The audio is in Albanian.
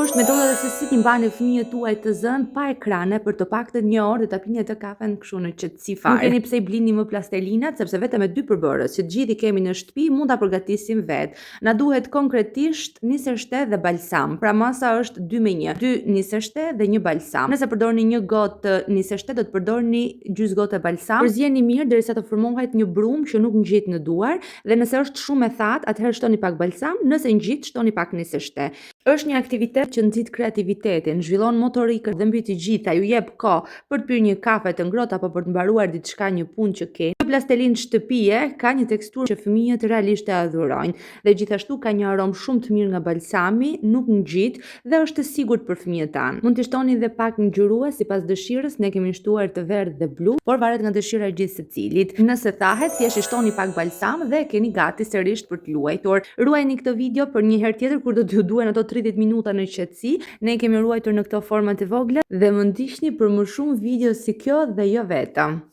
është metoda dhe se si ti mbani fëmijët tuaj të zënë pa ekrane për të paktën 1 orë dhe ta pini atë kafen kështu në qetësi fare. Nuk keni pse i blini më plastelinat, sepse vetëm me 2 përbërës që gjithë i kemi në shtëpi mund ta përgatisim vetë. Na duhet konkretisht niseshte dhe balsam. Pra masa është 2 me 1, 2 niseshte dhe 1 balsam. Nëse përdorni 1 gotë niseshte, do të përdorni gjysmë gotë balsam. Përzjeni mirë derisa të formohet një brumë që nuk ngjit në duar, dhe nëse është shumë e thatë, atëherë shtoni pak balsam, nëse ngjit shtoni pak niseshte. Është një aktivitet që nxit kreativitetin, zhvillon motorikën dhe mbi të gjitha ju jep kohë për të pirë një kafe të ngrohtë apo për të mbaruar diçka, një punë që keni. Kjo plastelinë shtëpie ka një teksturë që fëmijët realisht e adhurojnë dhe gjithashtu ka një aromë shumë të mirë nga balsami, nuk ngjit dhe është e sigurt për fëmijët tanë. Mund t'i shtoni edhe pak ngjyrues sipas dëshirës, ne kemi shtuar të verdhë dhe blu, por varet nga dëshira e gjithë secilit. Nëse thahet, thjesht i shtoni pak balsam dhe keni gati sërish për të luajtur. Ruajini këtë video për një herë tjetër kur do t'ju duhen ato 30 minuta në qetësi. Ne kemi ruajtur në këto format e vogla dhe më ndiqni për më shumë video si kjo dhe jo vetëm.